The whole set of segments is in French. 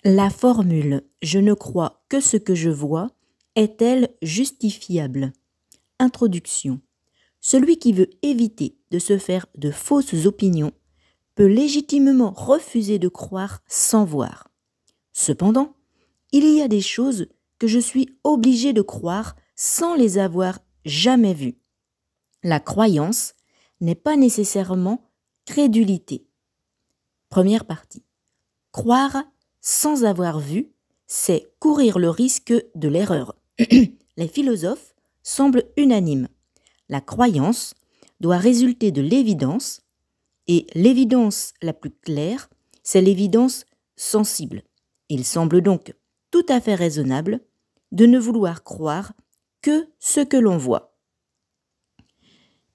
La formule « je ne crois que ce que je vois » est-elle justifiable? Introduction. Celui qui veut éviter de se faire de fausses opinions peut légitimement refuser de croire sans voir. Cependant, il y a des choses que je suis obligé de croire sans les avoir jamais vues. La croyance n'est pas nécessairement crédulité. Première partie. Croire sans avoir vu, c'est courir le risque de l'erreur. Les philosophes semblent unanimes. La croyance doit résulter de l'évidence, et l'évidence la plus claire, c'est l'évidence sensible. Il semble donc tout à fait raisonnable de ne vouloir croire que ce que l'on voit.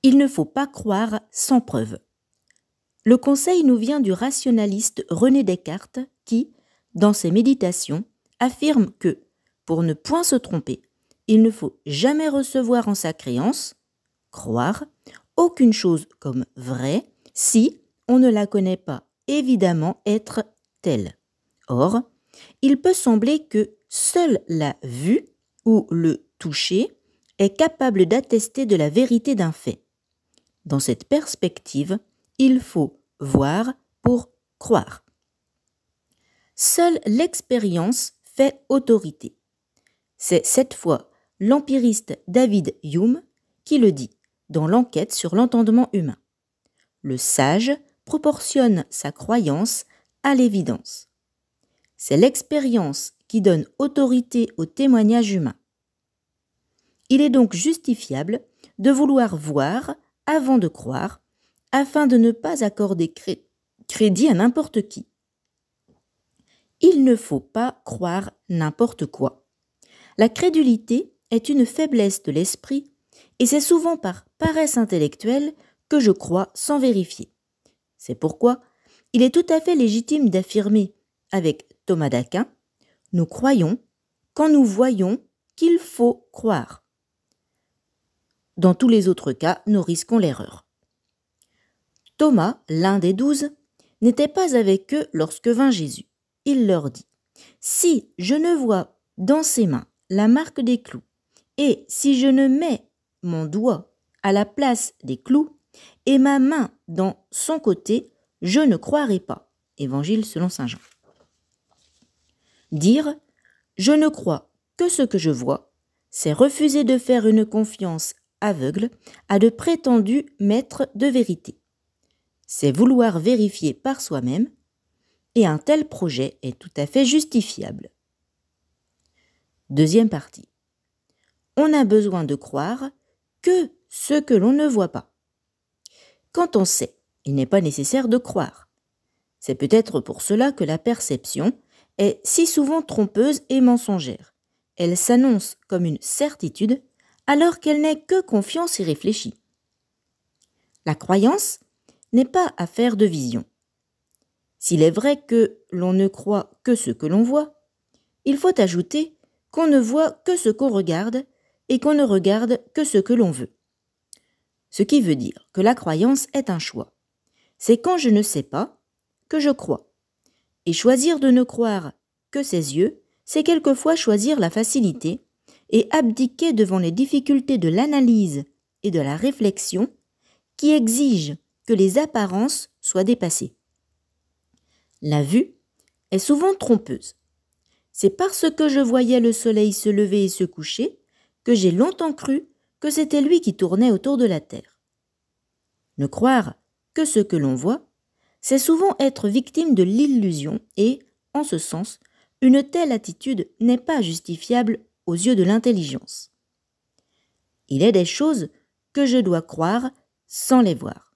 Il ne faut pas croire sans preuve. Le conseil nous vient du rationaliste René Descartes qui, dans ses méditations, affirme que, pour ne point se tromper, il ne faut jamais recevoir en sa créance, croire, aucune chose comme vraie si on ne la connaît pas évidemment être telle. Or, il peut sembler que seule la vue ou le toucher est capable d'attester de la vérité d'un fait. Dans cette perspective, il faut voir pour croire. Seule l'expérience fait autorité. C'est cette fois l'empiriste David Hume qui le dit dans l'enquête sur l'entendement humain. Le sage proportionne sa croyance à l'évidence. C'est l'expérience qui donne autorité au témoignage humain. Il est donc justifiable de vouloir voir avant de croire, afin de ne pas accorder crédit à n'importe qui. Il ne faut pas croire n'importe quoi. La crédulité est une faiblesse de l'esprit et c'est souvent par paresse intellectuelle que je crois sans vérifier. C'est pourquoi il est tout à fait légitime d'affirmer avec Thomas d'Aquin « Nous croyons quand nous voyons qu'il faut croire ». Dans tous les autres cas, nous risquons l'erreur. Thomas, l'un des 12, n'était pas avec eux lorsque vint Jésus. Il leur dit « Si je ne vois dans ses mains la marque des clous, et si je ne mets mon doigt à la place des clous, et ma main dans son côté, je ne croirai pas. » Évangile selon saint Jean. Dire « je ne crois que ce que je vois », c'est refuser de faire une confiance aveugle à de prétendus maîtres de vérité. C'est vouloir vérifier par soi-même, et un tel projet est tout à fait justifiable. Deuxième partie. On a besoin de croire que ce que l'on ne voit pas. Quand on sait, il n'est pas nécessaire de croire. C'est peut-être pour cela que la perception est si souvent trompeuse et mensongère. Elle s'annonce comme une certitude alors qu'elle n'est que confiance irréfléchie. La croyance n'est pas affaire de vision. S'il est vrai que l'on ne croit que ce que l'on voit, il faut ajouter qu'on ne voit que ce qu'on regarde et qu'on ne regarde que ce que l'on veut. Ce qui veut dire que la croyance est un choix. C'est quand je ne sais pas que je crois. Et choisir de ne croire que ses yeux, c'est quelquefois choisir la facilité et abdiquer devant les difficultés de l'analyse et de la réflexion qui exigent que les apparences soient dépassées. La vue est souvent trompeuse. C'est parce que je voyais le soleil se lever et se coucher que j'ai longtemps cru que c'était lui qui tournait autour de la terre. Ne croire que ce que l'on voit, c'est souvent être victime de l'illusion et, en ce sens, une telle attitude n'est pas justifiable aux yeux de l'intelligence. Il est des choses que je dois croire sans les voir.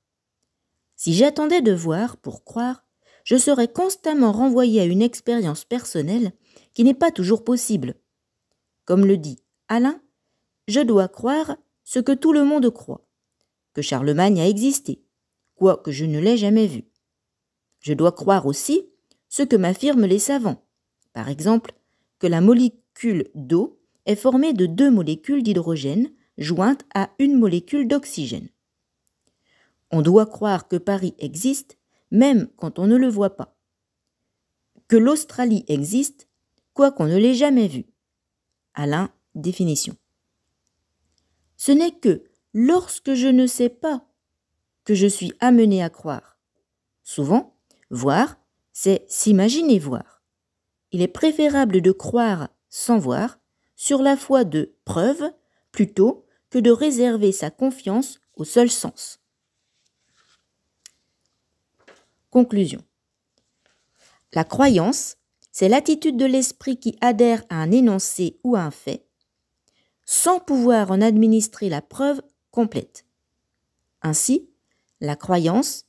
Si j'attendais de voir pour croire, je serais constamment renvoyé à une expérience personnelle qui n'est pas toujours possible. Comme le dit Alain, je dois croire ce que tout le monde croit, que Charlemagne a existé, quoique je ne l'ai jamais vu. Je dois croire aussi ce que m'affirment les savants, par exemple que la molécule d'eau est formée de 2 molécules d'hydrogène jointes à une molécule d'oxygène. On doit croire que Paris existe même quand on ne le voit pas, que l'Australie existe, quoiqu'on ne l'ait jamais vue. Alain, définition. Ce n'est que lorsque je ne sais pas que je suis amené à croire. Souvent, voir, c'est s'imaginer voir. Il est préférable de croire sans voir, sur la foi de preuve, plutôt que de réserver sa confiance au seul sens. Conclusion. La croyance, c'est l'attitude de l'esprit qui adhère à un énoncé ou à un fait, sans pouvoir en administrer la preuve complète. Ainsi, la croyance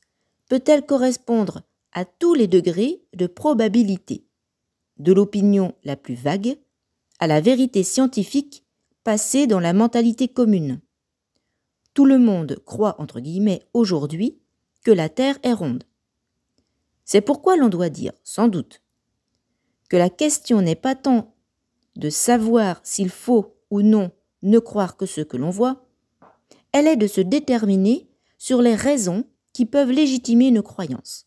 peut-elle correspondre à tous les degrés de probabilité, de l'opinion la plus vague à la vérité scientifique passée dans la mentalité commune. Tout le monde croit, entre guillemets, aujourd'hui, que la Terre est ronde. C'est pourquoi l'on doit dire, sans doute, que la question n'est pas tant de savoir s'il faut ou non ne croire que ce que l'on voit, elle est de se déterminer sur les raisons qui peuvent légitimer une croyance.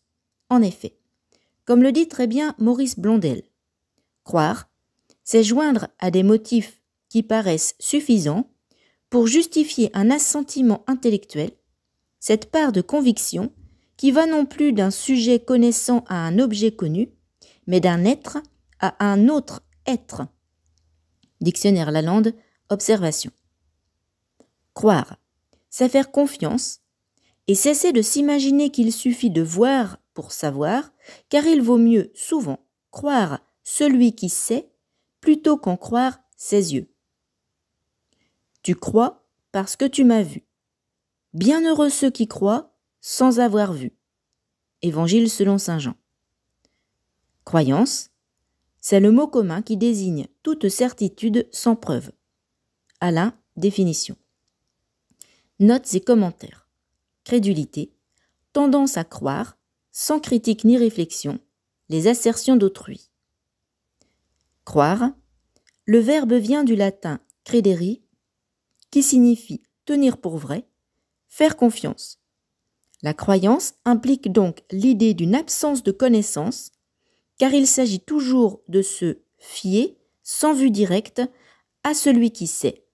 En effet, comme le dit très bien Maurice Blondel, croire, c'est joindre à des motifs qui paraissent suffisants pour justifier un assentiment intellectuel, cette part de conviction qui va non plus d'un sujet connaissant à un objet connu, mais d'un être à un autre être. Dictionnaire Lalande, observation. Croire, c'est faire confiance et cesser de s'imaginer qu'il suffit de voir pour savoir, car il vaut mieux, souvent, croire celui qui sait plutôt qu'en croire ses yeux. Tu crois parce que tu m'as vu. Bienheureux ceux qui croient sans avoir vu. Évangile selon saint Jean. Croyance, c'est le mot commun qui désigne toute certitude sans preuve. Alain, définition. Notes et commentaires. Crédulité, tendance à croire, sans critique ni réflexion, les assertions d'autrui. Croire, le verbe vient du latin credere, qui signifie tenir pour vrai, faire confiance. La croyance implique donc l'idée d'une absence de connaissance, car il s'agit toujours de se fier, sans vue directe, à celui qui sait.